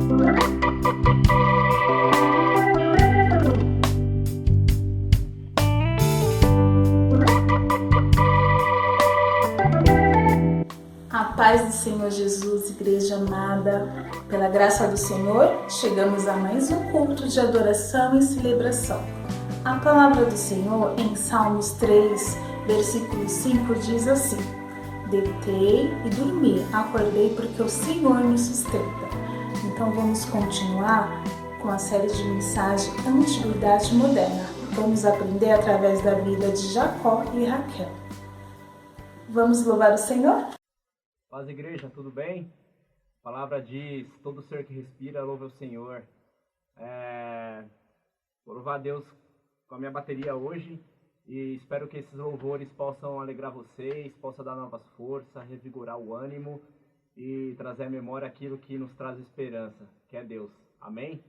A paz do Senhor Jesus, igreja amada, pela graça do Senhor, chegamos a mais um culto de adoração e celebração. A palavra do Senhor em Salmos 3, versículo 5 diz assim: Deitei e dormi, acordei porque o Senhor me sustenta. Então vamos continuar com a série de mensagem Antiguidade Moderna. Vamos aprender através da vida de Jacó e Raquel. Vamos louvar o Senhor? Paz, igreja, tudo bem? A palavra diz: todo ser que respira, louva o Senhor. Vou louvar a Deus com a minha bateria hoje e espero que esses louvores possam alegrar vocês, possam dar novas forças, revigorar o ânimo e trazer à memória aquilo que nos traz esperança, que é Deus. Amém?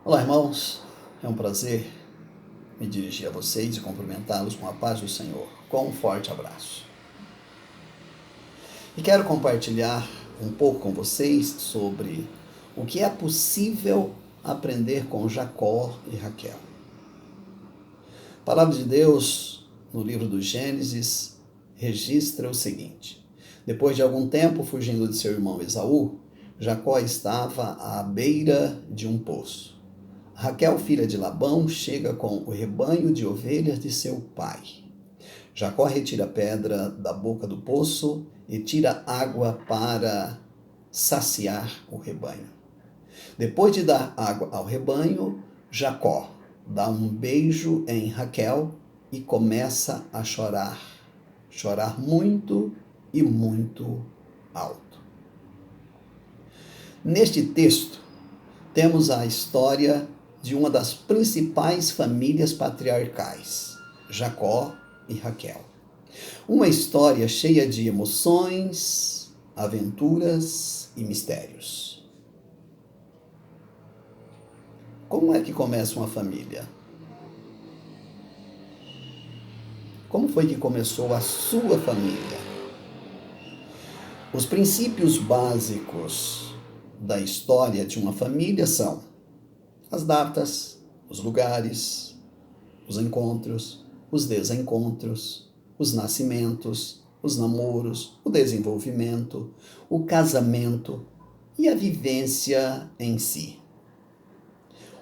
Olá, irmãos. É um prazer me dirigir a vocês e cumprimentá-los com a paz do Senhor. Com um forte abraço. E quero compartilhar um pouco com vocês sobre o que é possível aprender com Jacó e Raquel. A palavra de Deus, no livro do Gênesis, registra o seguinte: depois de algum tempo fugindo de seu irmão Esaú, Jacó estava à beira de um poço. Raquel, filha de Labão, chega com o rebanho de ovelhas de seu pai. Jacó retira a pedra da boca do poço e tira água para saciar o rebanho. Depois de dar água ao rebanho, Jacó dá um beijo em Raquel e começa a chorar. Chorar muito e muito alto. Neste texto, temos a história de uma das principais famílias patriarcais, Jacó e Raquel. Uma história cheia de emoções, aventuras e mistérios. Como é que começa uma família? Como foi que começou a sua família? Os princípios básicos da história de uma família são as datas, os lugares, os encontros, os desencontros, os nascimentos, os namoros, o desenvolvimento, o casamento e a vivência em si.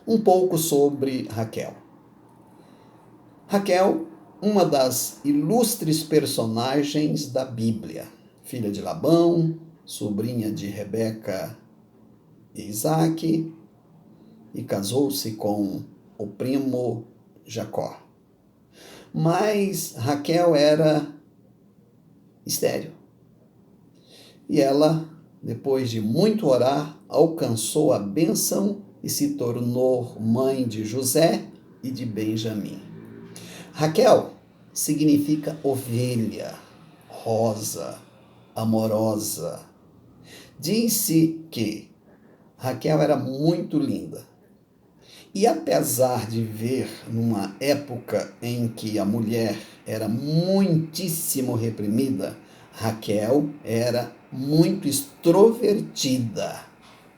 Um pouco sobre Raquel. Raquel, uma das ilustres personagens da Bíblia, filha de Labão, sobrinha de Rebeca e Isaac, e casou-se com o primo Jacó. Mas Raquel era estéril. E ela, depois de muito orar, alcançou a bênção e se tornou mãe de José e de Benjamim. Raquel significa ovelha, rosa, amorosa. Diz-se que Raquel era muito linda. E apesar de ver numa época em que a mulher era muitíssimo reprimida, Raquel era muito extrovertida,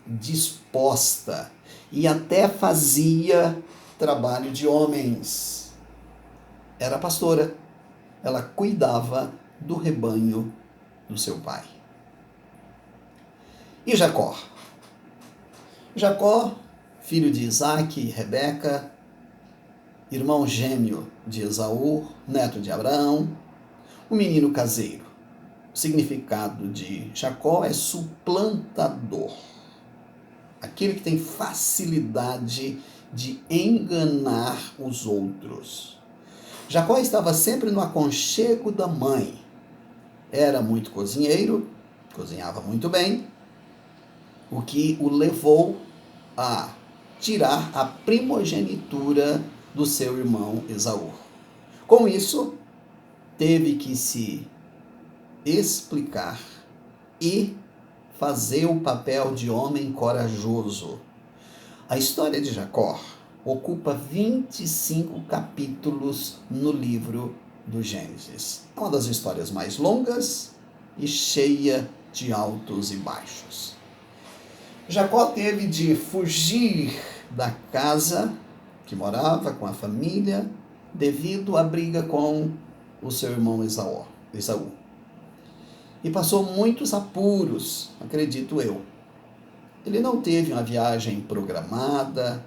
disposta e até fazia trabalho de homens. Era pastora, ela cuidava do rebanho do seu pai. E Jacó? Jacó, filho de Isaac e Rebeca, irmão gêmeo de Esaú, neto de Abraão, um menino caseiro. O significado de Jacó é suplantador, aquele que tem facilidade de enganar os outros. Jacó estava sempre no aconchego da mãe. Era muito cozinheiro, cozinhava muito bem, o que o levou a tirar a primogenitura do seu irmão Esaú. Com isso, teve que se explicar e fazer o papel de homem corajoso. A história de Jacó ocupa 25 capítulos no livro do Gênesis. É uma das histórias mais longas e cheia de altos e baixos. Jacó teve de fugir da casa que morava com a família devido à briga com o seu irmão Esaú. E passou muitos apuros, acredito eu. Ele não teve uma viagem programada,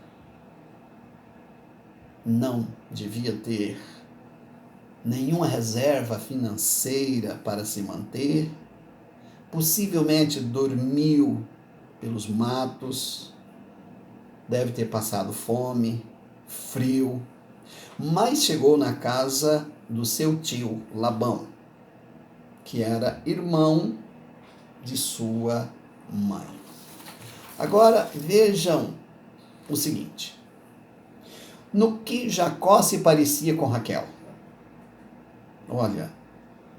não devia ter nenhuma reserva financeira para se manter, possivelmente dormiu pelos matos, deve ter passado fome, frio, mas chegou na casa do seu tio Labão, que era irmão de sua mãe. Agora vejam o seguinte: no que Jacó se parecia com Raquel? Olha,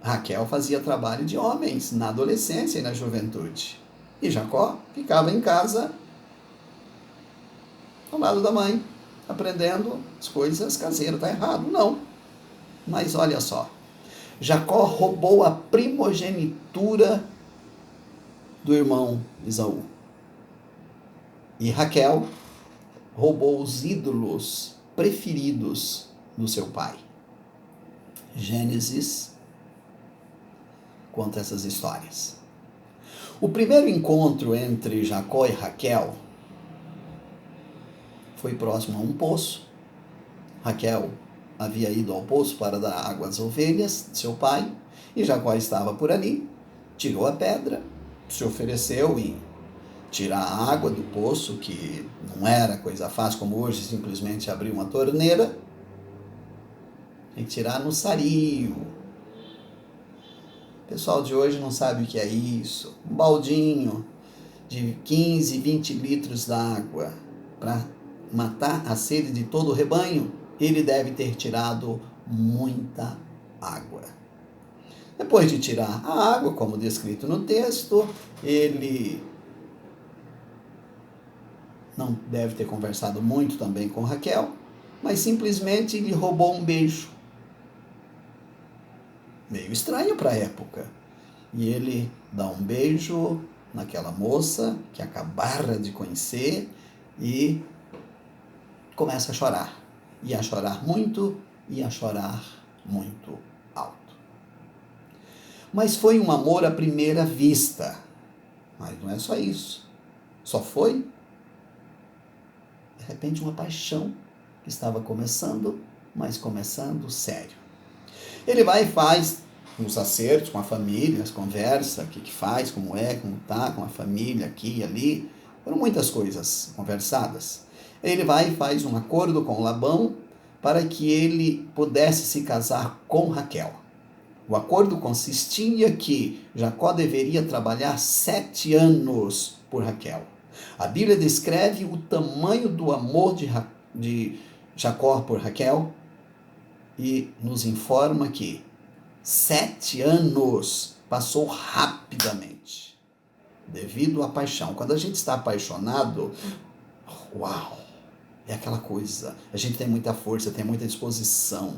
Raquel fazia trabalho de homens na adolescência e na juventude. E Jacó ficava em casa ao lado da mãe, aprendendo as coisas caseiras. Está errado? Não. Mas olha só, Jacó roubou a primogenitura do irmão Esaú. E Raquel roubou os ídolos preferidos do seu pai. Gênesis conta essas histórias. O primeiro encontro entre Jacó e Raquel foi próximo a um poço. Raquel havia ido ao poço para dar água às ovelhas de seu pai, e Jacó estava por ali, tirou a pedra, se ofereceu em tirar a água do poço, que não era coisa fácil como hoje, simplesmente abrir uma torneira, tem que tirar no sario. O pessoal de hoje não sabe o que é isso. Um baldinho de 15, 20 litros d'água para matar a sede de todo o rebanho, ele deve ter tirado muita água. Depois de tirar a água, como descrito no texto, ele não deve ter conversado muito também com Raquel, mas simplesmente lhe roubou um beijo. Meio estranho para a época. E ele dá um beijo naquela moça que acabara de conhecer e começa a chorar. E a chorar muito, e a chorar muito alto. Mas foi um amor à primeira vista. Mas não é só isso. Só foi, de repente, uma paixão que estava começando, mas começando sério. Ele vai e faz uns acertos com a família, conversa, o que faz, como tá com a família aqui e ali. Foram muitas coisas conversadas. Ele vai e faz um acordo com Labão para que ele pudesse se casar com Raquel. O acordo consistia que Jacó deveria trabalhar 7 anos por Raquel. A Bíblia descreve o tamanho do amor de Jacó por Raquel e nos informa que 7 anos passou rapidamente devido à paixão. Quando a gente está apaixonado, uau, é aquela coisa, a gente tem muita força, tem muita disposição.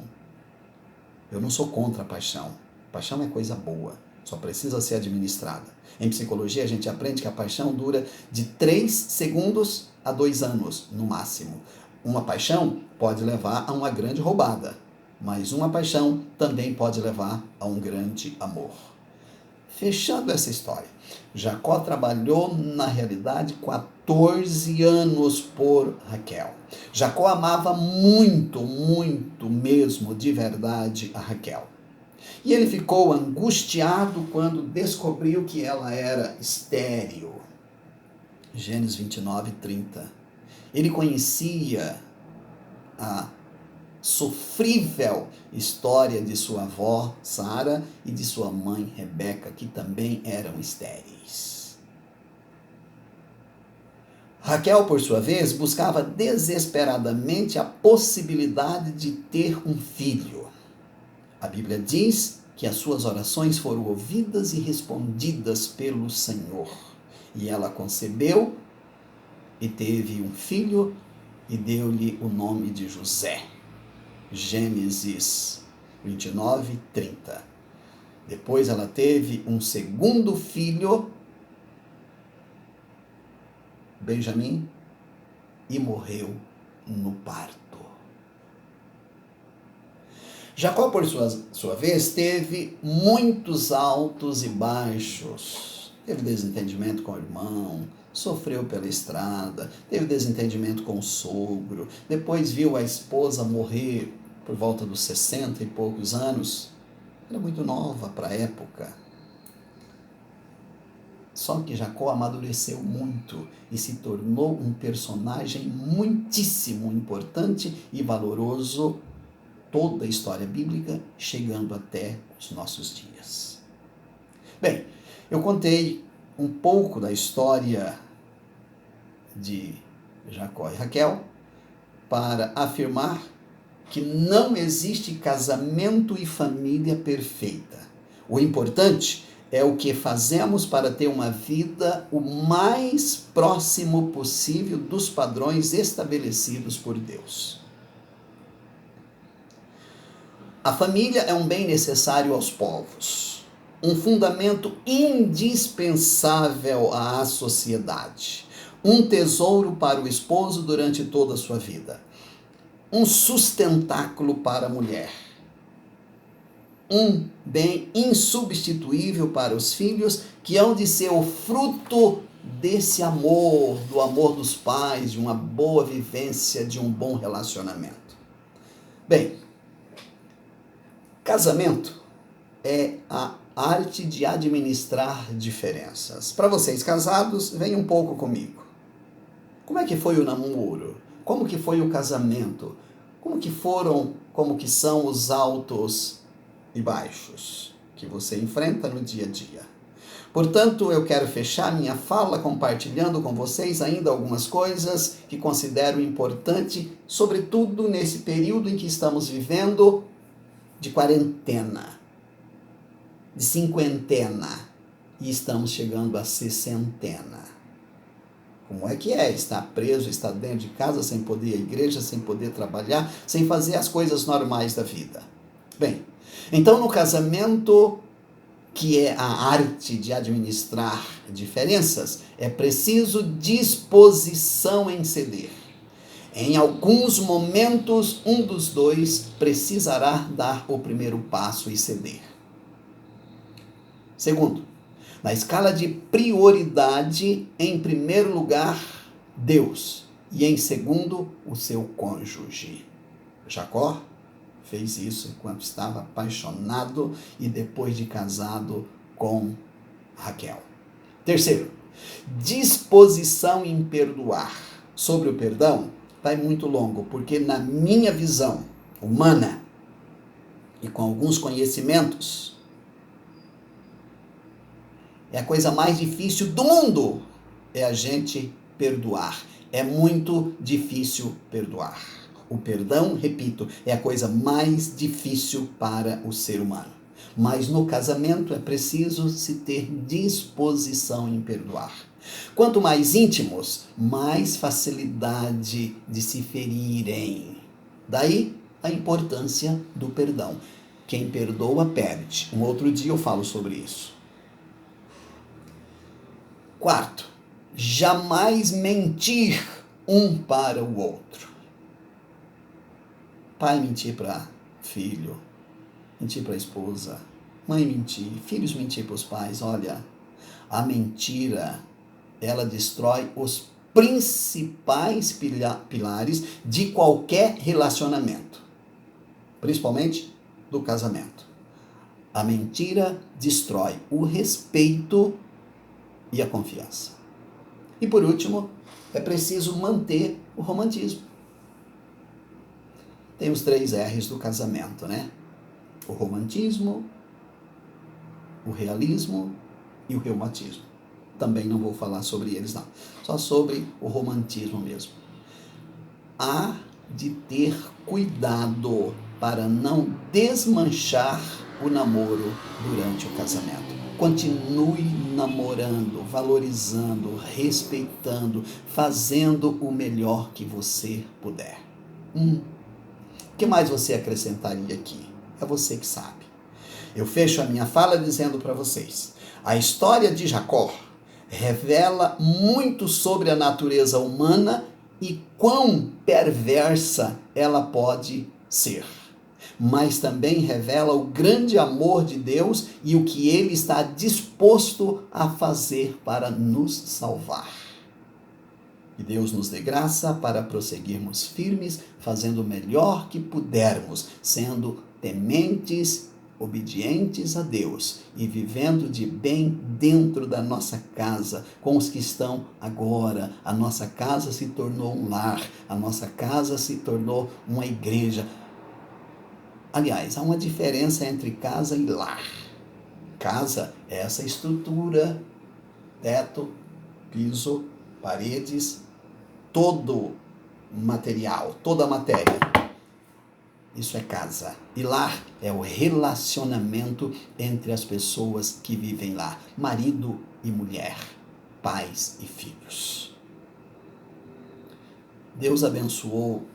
Eu não sou contra a paixão. Paixão é coisa boa, só precisa ser administrada. Em psicologia, a gente aprende que a paixão dura de 3 segundos a 2 anos, no máximo. Uma paixão pode levar a uma grande roubada, mas uma paixão também pode levar a um grande amor. Fechando essa história, Jacó trabalhou, na realidade, 14 anos por Raquel. Jacó amava muito, muito mesmo, de verdade, a Raquel. E ele ficou angustiado quando descobriu que ela era estéril. Gênesis 29, 30. Ele conhecia a sofrível história de sua avó, Sara, e de sua mãe, Rebeca, que também eram estéreis. Raquel, por sua vez, buscava desesperadamente a possibilidade de ter um filho. A Bíblia diz que as suas orações foram ouvidas e respondidas pelo Senhor. E ela concebeu e teve um filho e deu-lhe o nome de José. Gênesis 29, 30. Depois ela teve um segundo filho, Benjamim, e morreu no parto. Jacó, por sua vez, teve muitos altos e baixos. Teve desentendimento com o irmão, sofreu pela estrada, teve desentendimento com o sogro, depois viu a esposa morrer por volta dos 60 e poucos anos. Era muito nova para a época. Só que Jacó amadureceu muito e se tornou um personagem muitíssimo importante e valoroso, toda a história bíblica, chegando até os nossos dias. Bem, eu contei um pouco da história de Jacó e Raquel para afirmar que não existe casamento e família perfeita. O importante é o que fazemos para ter uma vida o mais próximo possível dos padrões estabelecidos por Deus. A família é um bem necessário aos povos, um fundamento indispensável à sociedade, um tesouro para o esposo durante toda a sua vida, um sustentáculo para a mulher, um bem insubstituível para os filhos, que hão de ser o fruto desse amor, do amor dos pais, de uma boa vivência, de um bom relacionamento. Bem, casamento é a arte de administrar diferenças. Para vocês casados, venham um pouco comigo. Como é que foi o namoro? Como que foi o casamento? Como que são os altos e baixos que você enfrenta no dia a dia? Portanto, eu quero fechar minha fala compartilhando com vocês ainda algumas coisas que considero importante, sobretudo nesse período em que estamos vivendo de quarentena, de cinquentena, e estamos chegando à sessentena. Como é que é estar preso, estar dentro de casa, sem poder ir à igreja, sem poder trabalhar, sem fazer as coisas normais da vida? Bem, então no casamento, que é a arte de administrar diferenças, é preciso disposição em ceder. Em alguns momentos, um dos dois precisará dar o primeiro passo e ceder. Segundo, na escala de prioridade, em primeiro lugar, Deus, e em segundo, o seu cônjuge. Jacó fez isso enquanto estava apaixonado e depois de casado com Raquel. Terceiro, disposição em perdoar. Sobre o perdão, vai muito longo, porque na minha visão humana e com alguns conhecimentos, é a coisa mais difícil do mundo, é a gente perdoar. É muito difícil perdoar. O perdão, repito, é a coisa mais difícil para o ser humano. Mas no casamento é preciso se ter disposição em perdoar. Quanto mais íntimos, mais facilidade de se ferirem. Daí a importância do perdão. Quem perdoa, perde. Um outro dia eu falo sobre isso. Quarto, jamais mentir um para o outro. Pai mentir para filho, mentir para a esposa, mãe mentir, filhos mentir para os pais. Olha, a mentira, ela destrói os principais pilares de qualquer relacionamento, principalmente do casamento. A mentira destrói o respeito e a confiança. E por último, é preciso manter o romantismo. Tem os 3 R's do casamento, né? O romantismo, o realismo e o reumatismo. Também não vou falar sobre eles, não. Só sobre o romantismo mesmo. Há de ter cuidado para não desmanchar o namoro durante o casamento. Continue namorando, valorizando, respeitando, fazendo o melhor que você puder. O que mais você acrescentaria aqui? É você que sabe. Eu fecho a minha fala dizendo para vocês, a história de Jacó revela muito sobre a natureza humana e quão perversa ela pode ser. Mas também revela o grande amor de Deus e o que Ele está disposto a fazer para nos salvar. Que Deus nos dê graça para prosseguirmos firmes, fazendo o melhor que pudermos, sendo tementes, obedientes a Deus e vivendo de bem dentro da nossa casa, com os que estão agora. A nossa casa se tornou um lar, a nossa casa se tornou uma igreja. Aliás, há uma diferença entre casa e lar. Casa é essa estrutura, teto, piso, paredes, todo material, toda a matéria. Isso é casa. E lar é o relacionamento entre as pessoas que vivem lá. Marido e mulher, pais e filhos. Deus abençoou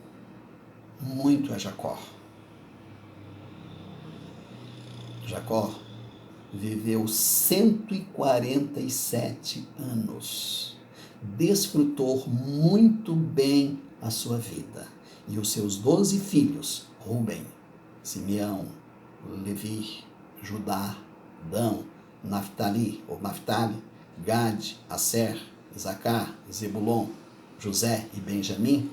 muito a Jacó. Jacó viveu 147 anos. Desfrutou muito bem a sua vida. E os seus 12 filhos, Rubem, Simeão, Levi, Judá, Dão, Naftali, Gade, Asser, Isacar, Zebulon, José e Benjamim,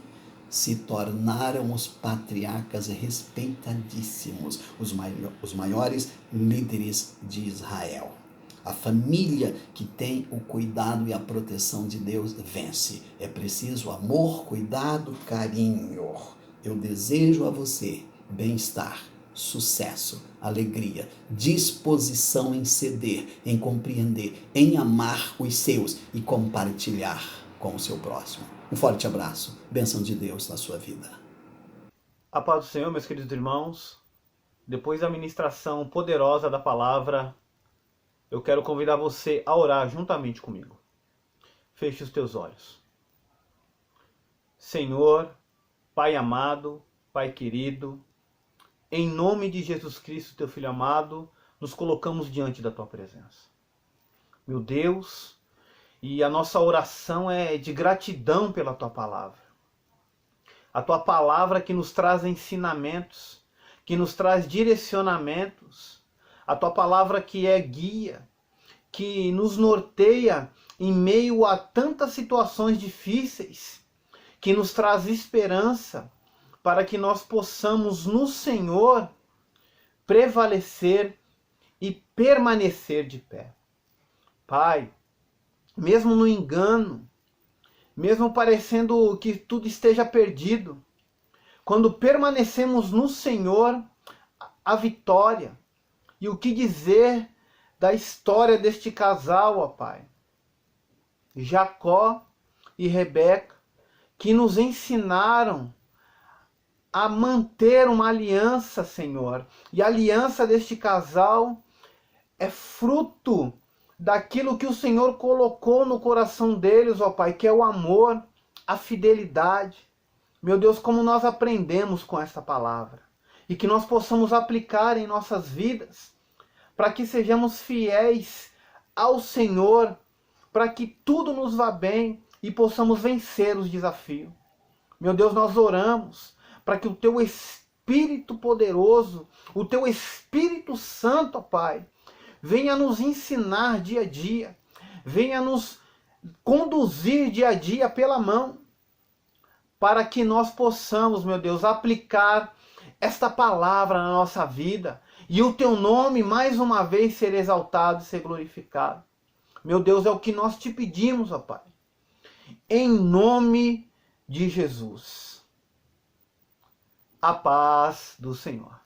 se tornaram os patriarcas respeitadíssimos, os maiores líderes de Israel. A família que tem o cuidado e a proteção de Deus vence. É preciso amor, cuidado, carinho. Eu desejo a você bem-estar, sucesso, alegria, disposição em ceder, em compreender, em amar os seus e compartilhar com o seu próximo. Um forte abraço. Bênção de Deus na sua vida. A paz do Senhor, meus queridos irmãos. Depois da ministração poderosa da palavra, eu quero convidar você a orar juntamente comigo. Feche os teus olhos. Senhor, Pai amado, Pai querido, em nome de Jesus Cristo, teu Filho amado, nos colocamos diante da tua presença. Meu Deus, e a nossa oração é de gratidão pela tua palavra. A tua palavra que nos traz ensinamentos, que nos traz direcionamentos. A tua palavra que é guia, que nos norteia em meio a tantas situações difíceis, que nos traz esperança para que nós possamos no Senhor prevalecer e permanecer de pé. Pai, mesmo no engano, mesmo parecendo que tudo esteja perdido, quando permanecemos no Senhor, a vitória. E o que dizer da história deste casal, ó Pai? Jacó e Rebeca, que nos ensinaram a manter uma aliança, Senhor. E a aliança deste casal é fruto daquilo que o Senhor colocou no coração deles, ó Pai, que é o amor, a fidelidade. Meu Deus, como nós aprendemos com esta palavra. E que nós possamos aplicar em nossas vidas, para que sejamos fiéis ao Senhor, para que tudo nos vá bem e possamos vencer os desafios. Meu Deus, nós oramos para que o teu Espírito poderoso, o teu Espírito Santo, ó Pai, venha nos ensinar dia a dia, venha nos conduzir dia a dia pela mão, para que nós possamos, meu Deus, aplicar esta palavra na nossa vida e o teu nome mais uma vez ser exaltado e ser glorificado. Meu Deus, é o que nós te pedimos, ó Pai. Em nome de Jesus. A paz do Senhor.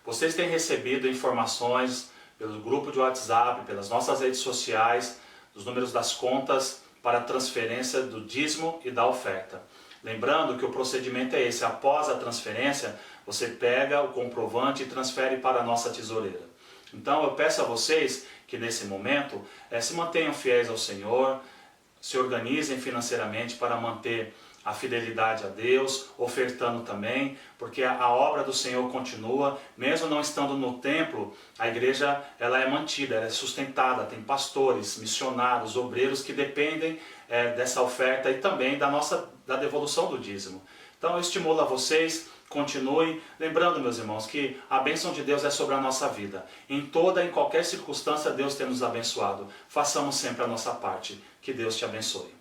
Vocês têm recebido informações pelo grupo de WhatsApp, pelas nossas redes sociais, dos números das contas para a transferência do dízimo e da oferta. Lembrando que o procedimento é esse: após a transferência, você pega o comprovante e transfere para a nossa tesoureira. Então eu peço a vocês que nesse momento se mantenham fiéis ao Senhor, se organizem financeiramente para manter a fidelidade a Deus, ofertando também, porque a obra do Senhor continua, mesmo não estando no templo, a igreja ela é mantida, ela é sustentada, tem pastores, missionários, obreiros que dependem dessa oferta e também da devolução do dízimo. Então eu estimulo a vocês, continuem, lembrando, meus irmãos, que a bênção de Deus é sobre a nossa vida. Em toda e em qualquer circunstância Deus tem nos abençoado. Façamos sempre a nossa parte. Que Deus te abençoe.